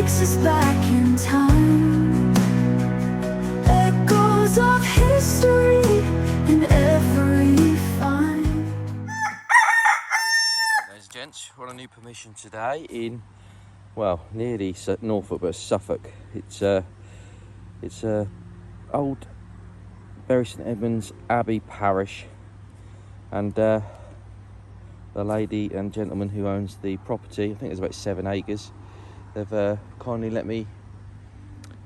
takes us back in time. Echoes of history in every find. Right, ladies and gents, we're on a new permission today in, well, nearly Norfolk, but Suffolk. It's old Bury St Edmunds Abbey parish, and the lady and gentleman who owns the property, I think it's about 7 acres, they've kindly let me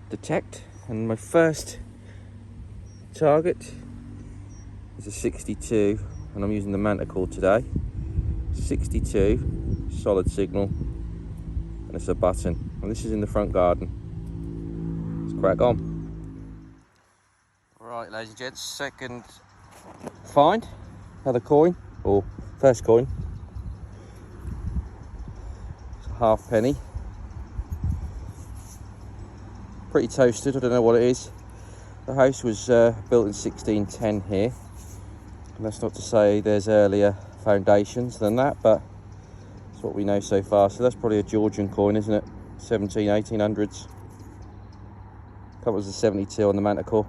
detect, and my first target is a 62, and I'm using the Manticore today. 62 solid signal, and it's a button, and this is in the front garden. Let's crack on. Right, ladies and gents, second find, another coin, or first coin. It's a halfpenny. Pretty toasted, I don't know what it is. The house was built in 1610 here. And that's not to say there's earlier foundations than that, but that's what we know so far. So that's probably a Georgian coin, isn't it? 1800s. That was a 72 on the Manticore.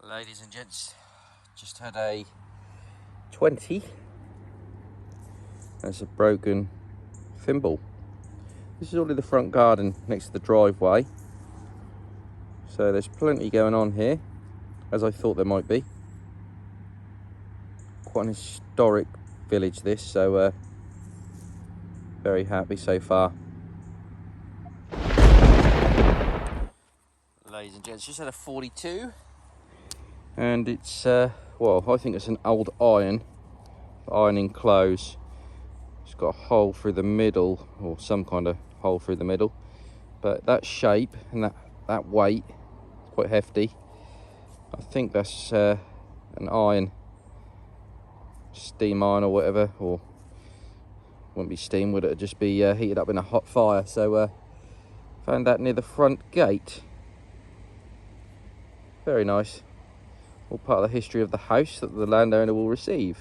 Ladies and gents, just had a 20. That's a broken thimble. This is all in the front garden next to the driveway. So there's plenty going on here, as I thought there might be. Quite an historic village this, so very happy so far. Ladies and gents, just had a 42. And it's, well, I think it's an old iron, ironing clothes. It's got a hole through the middle, or some kind of hole through the middle. But that shape and that weight, it's quite hefty. I think that's an iron, steam iron or whatever, or wouldn't be steam, would it? It'd just be heated up in a hot fire. So found that near the front gate. Very nice. All part of the history of the house that the landowner will receive.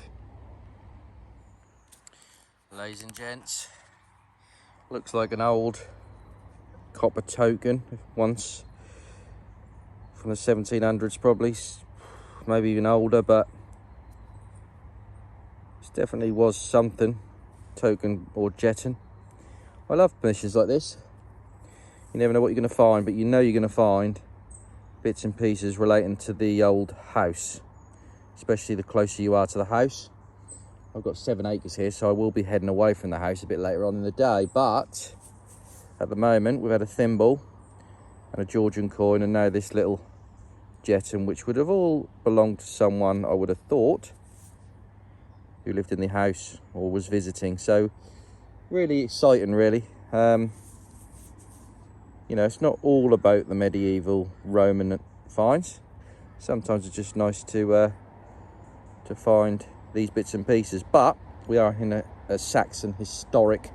Ladies and gents, looks like an old copper token, once from the 1700s probably, maybe even older, but it definitely was something, token or jeton. I love permissions like this. You never know what you're going to find, but you know you're going to find bits and pieces relating to the old house, especially the closer you are to the house. I've got 7 acres here, so I will be heading away from the house a bit later on in the day, but at the moment we've had a thimble and a Georgian coin, and now this little jeton, which would have all belonged to someone, I would have thought, who lived in the house or was visiting. So really exciting, really. You know, it's not all about the medieval Roman finds. Sometimes it's just nice to find these bits and pieces. But we are in a Saxon historic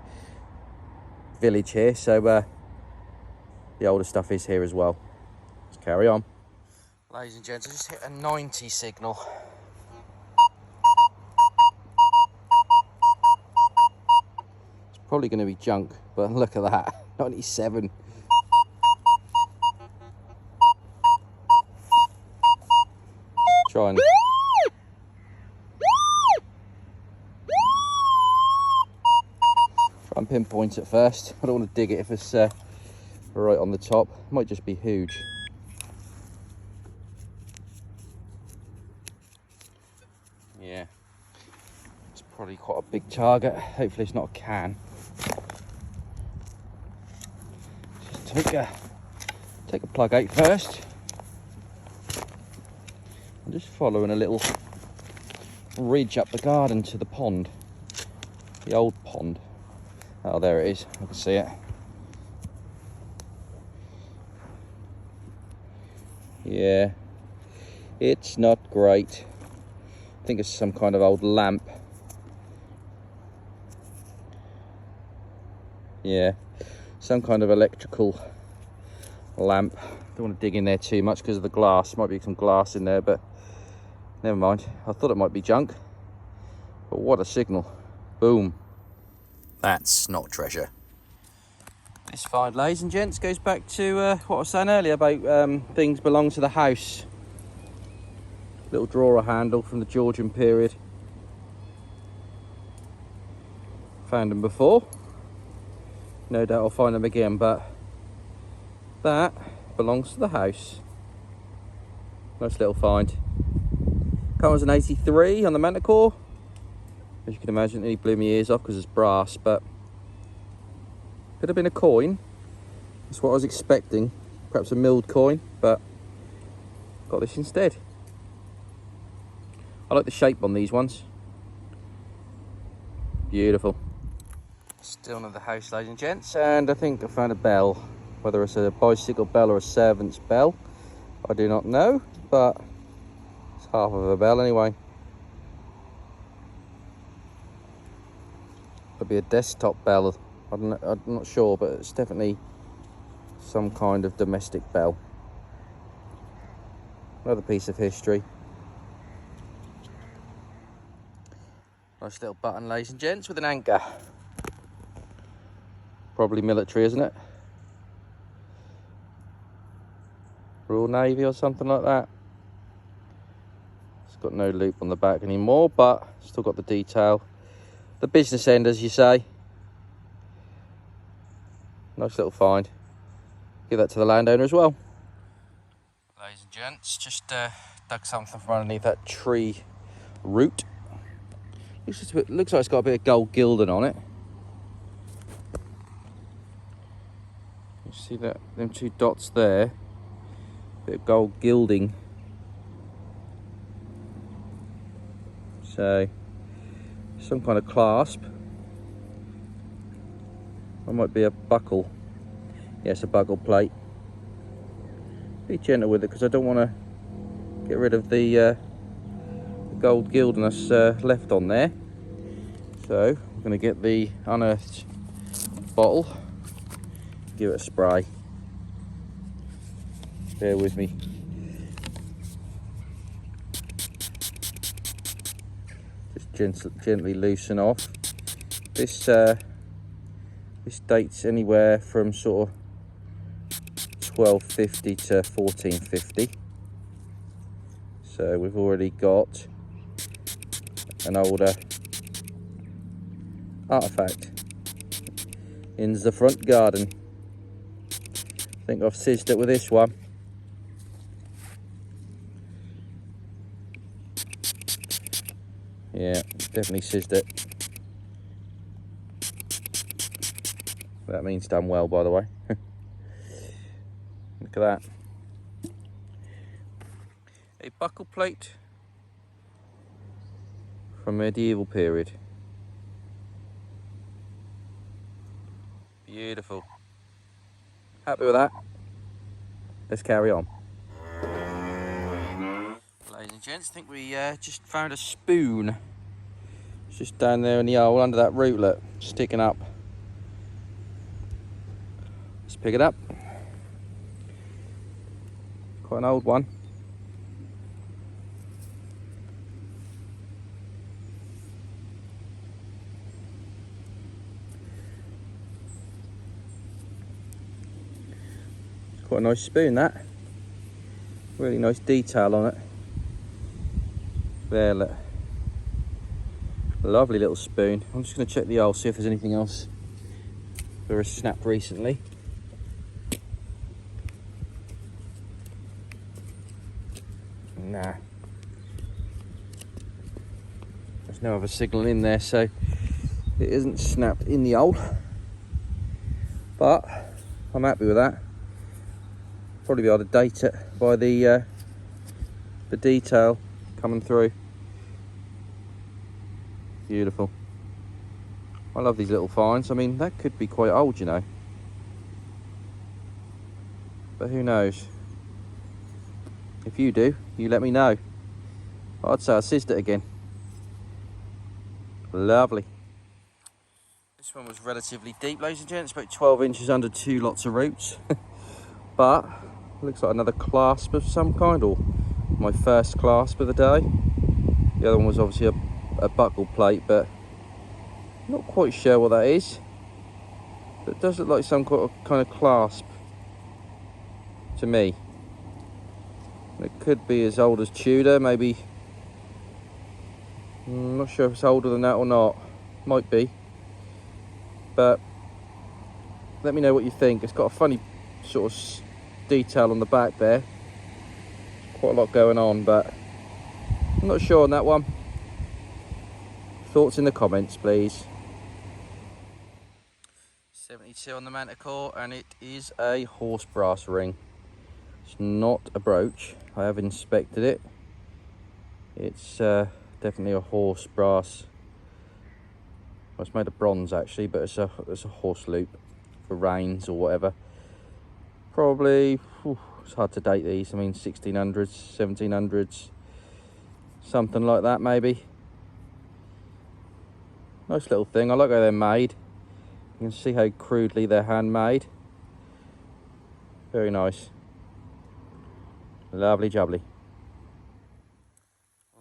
village here, so the older stuff is here as well. Let's carry on. Ladies and gents, I just hit a 90 signal. It's probably going to be junk, but look at that, 97. Try and pinpoint it first. I don't want to dig it if it's right on the top. It might just be huge. Yeah, it's probably quite a big target. Hopefully it's not a can. Just take a plug out first. I'm just following a little ridge up the garden to the pond, the old pond. Oh, there it is, I can see it. Yeah, it's not great. I think it's some kind of old lamp. Yeah, some kind of electrical lamp. Don't want to dig in there too much because of the glass. Might be some glass in there, but never mind. I thought it might be junk, but what a signal. Boom. That's not treasure. This find, ladies and gents, goes back to what I was saying earlier about things belong to the house. Little drawer handle from the Georgian period. Found them before. No doubt I'll find them again, but that belongs to the house. Nice little find. Comes an 83 on the Manticore. As you can imagine, it blew my ears off because it's brass, but could have been a coin. That's what I was expecting. Perhaps a milled coin, but got this instead. I like the shape on these ones. Beautiful. Still in the house, ladies and gents, and I think I found a bell. Whether it's a bicycle bell or a servant's bell, I do not know, but it's half of a bell anyway. Could be a desktop bell. I'm not sure, but it's definitely some kind of domestic bell. Another piece of history. Nice little button, ladies and gents, with an anchor. Probably military, isn't it? Royal Navy or something like that. It's got no loop on the back anymore, but still got the detail. The business end, as you say. Nice little find. Give that to the landowner as well. Ladies and gents, just dug something from underneath that tree root. Looks like it's got a bit of gold gilding on it. You see that? Them two dots there. Bit of gold gilding. So, some kind of clasp. That might be a buckle. Yes, a buckle plate. Be gentle with it because I don't want to get rid of the gold gildiness left on there. So I'm going to get the unearthed bottle, give it a spray. Bear with me. Just gently loosen off. This dates anywhere from sort of 1250 to 1450. So we've already got an older artefact in the front garden. I think I've sizzed it with this one. Yeah, definitely sizzed it. That means done well, by the way. Look at that. A buckle plate from medieval period. Beautiful. Happy with that? Let's carry on. Ladies and gents, I think we just found a spoon. It's just down there in the hole under that rootlet, sticking up. Let's pick it up. Quite an old one. It's quite a nice spoon, that. Really nice detail on it. There, look. Lovely little spoon. I'm just going to check the hole, see if there's anything else that has snapped recently. Nah. There's no other signal in there, so it isn't snapped in the hole. But I'm happy with that. Probably be able to date it by the detail coming through. Beautiful. I love these little finds. I mean, that could be quite old, you know. But who knows? If you do, you let me know. I'd say I sizzed it again. Lovely. This one was relatively deep, ladies and gents, about 12 inches under 2 lots of roots. But looks like another clasp of some kind, or my first clasp of the day. The other one was obviously a buckle plate, but not quite sure what that is. It does look like some kind of clasp to me. It could be as old as Tudor, maybe. I'm not sure if it's older than that or not. Might be. But let me know what you think. It's got a funny sort of detail on the back there. Quite a lot going on, but I'm not sure on that one. Thoughts in the comments, please. 72 on the Manticore, and it is a horse brass ring. It's not a brooch. I have inspected it. It's definitely a horse brass. Well, it's made of bronze actually, but it's a horse loop for reins or whatever. Probably, it's hard to date these. I mean, 1600s, 1700s, something like that maybe. Nice little thing. I like how they're made. You can see how crudely they're handmade. Very nice. Lovely jubbly.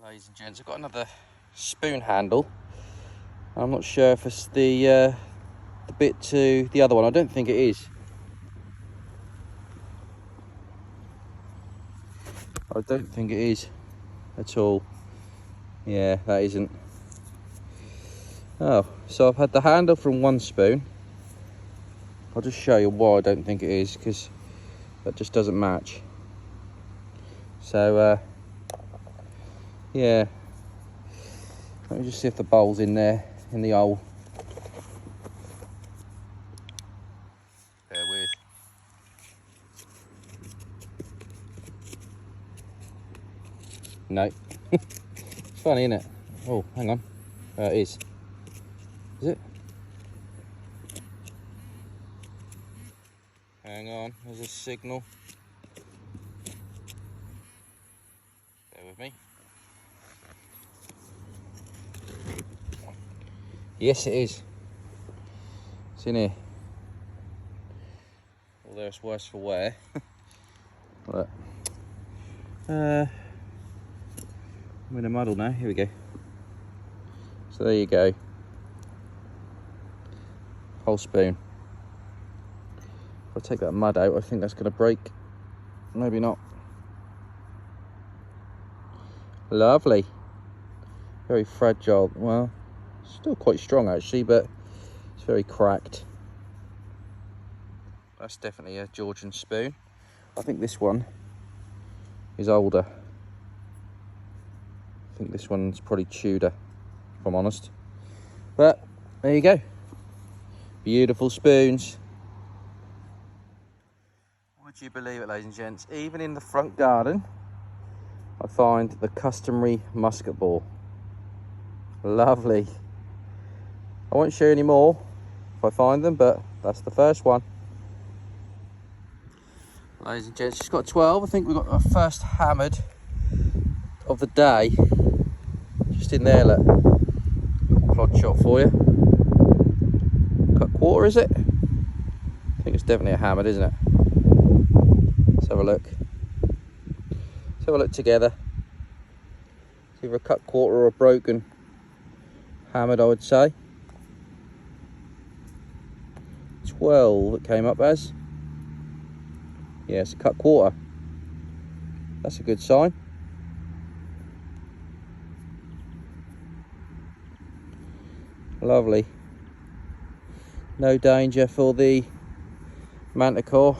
Ladies and gents, I've got another spoon handle. I'm not sure if it's the bit to the other one. I don't think it is. I don't think it is at all. Yeah, that isn't. Oh, so I've had the handle from one spoon. I'll just show you why I don't think it is, because that just doesn't match. So yeah, let me just see if the bowl's in there, in the hole. Bear with. No. It's funny, isn't it? Oh, hang on. It is. Is it? Hang on, there's a signal. Bear with me. Yes, it is. It's in here. Although it's worse for wear. Look. I'm in a muddle now. Here we go. So there you go. Whole spoon. If I take that mud out, I think that's going to break. Maybe not. Lovely. Very fragile. Well, still quite strong actually, but it's very cracked. That's definitely a Georgian spoon. I think this one is older. I think this one's probably Tudor, if I'm honest. But there you go. Beautiful spoons. Would you believe it, ladies and gents? Even in the front garden, I find the customary musket ball. Lovely. I won't show you any more if I find them, but that's the first one. Ladies and gents, just got 12. I think we've got our first hammered of the day. Just in there, look. Plod shot for you. Cut quarter, is it? I think it's definitely a hammered, isn't it? Let's have a look. Let's have a look together. It's either a cut quarter or a broken hammered, I would say. 12 it came up as. Yeah, it's a cut quarter. That's a good sign. Lovely. No danger for the Manticore.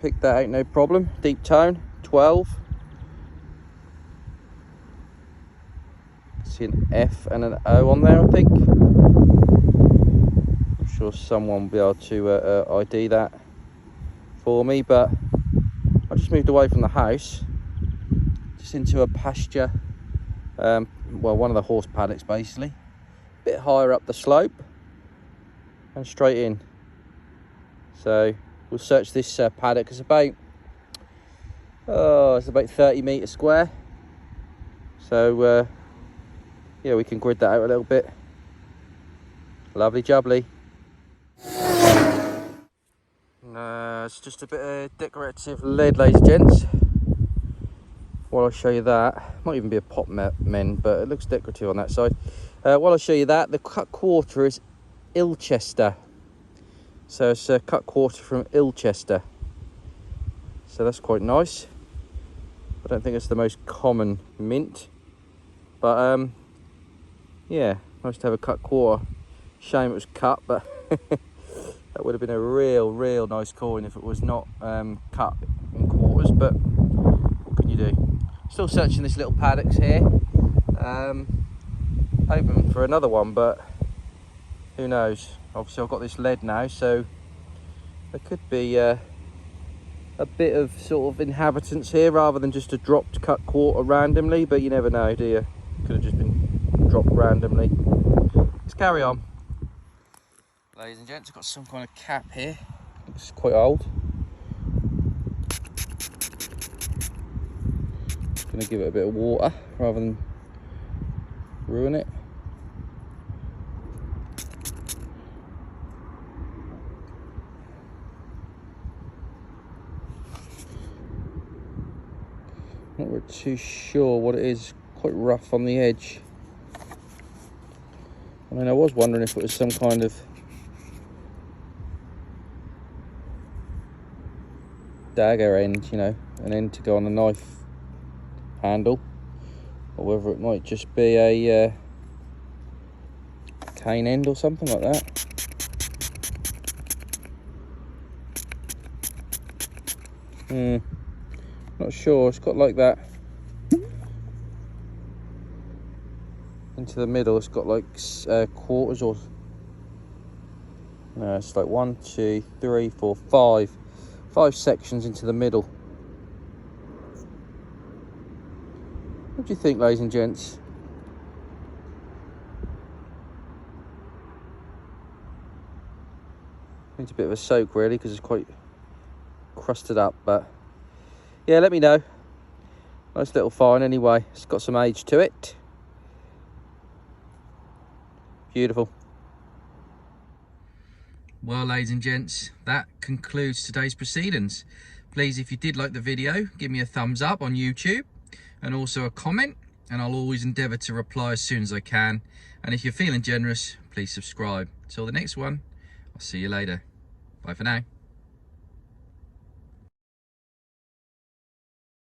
Picked that out, no problem. Deep tone, 12. See an F and an O on there, I think. I'm sure someone will be able to ID that for me, but I just moved away from the house, just into a pasture. Well, one of the horse paddocks basically. A bit higher up the slope and straight in. So we'll search this paddock. It's about it's about 30 metres square. So yeah, we can grid that out a little bit. Lovely jubbly. It's just a bit of decorative lead, ladies and gents. While I'll show you that, might even be a pop men, but it looks decorative on that side. While I'll show you that, the cut quarter is Ilchester. So it's a cut quarter from Ilchester. So that's quite nice. I don't think it's the most common mint, but yeah, nice to have a cut quarter. Shame it was cut, but that would have been a real nice coin if it was not cut in quarters. But what can you do? Still searching this little paddocks here, hoping for another one, but who knows? Obviously I've got this lead now, so there could be a bit of sort of inhabitants here rather than just a dropped cut quarter randomly, but you never know, do you? Could have just been dropped randomly. Let's carry on. Ladies and gents, I've got some kind of cap here. Looks quite old. Gonna give it a bit of water rather than ruin it. Not really too sure what it is. Quite rough on the edge. I mean, I was wondering if it was some kind of dagger end, you know, an end to go on a knife handle, or whether it might just be a cane end or something like that. Not sure. It's got like that into the middle. It's got like quarters, or no, it's like 1, 2, 3, 4, 5 sections into the middle. What do you think, ladies and gents? Needs a bit of a soak really, because it's quite crusted up, but yeah, let me know. Nice little find anyway. It's got some age to it. Beautiful. Well, ladies and gents, that concludes today's proceedings. Please, if you did like the video, give me a thumbs up on YouTube and also a comment, and I'll always endeavour to reply as soon as I can. And if you're feeling generous, please subscribe. Till the next one, I'll see you later. Bye for now.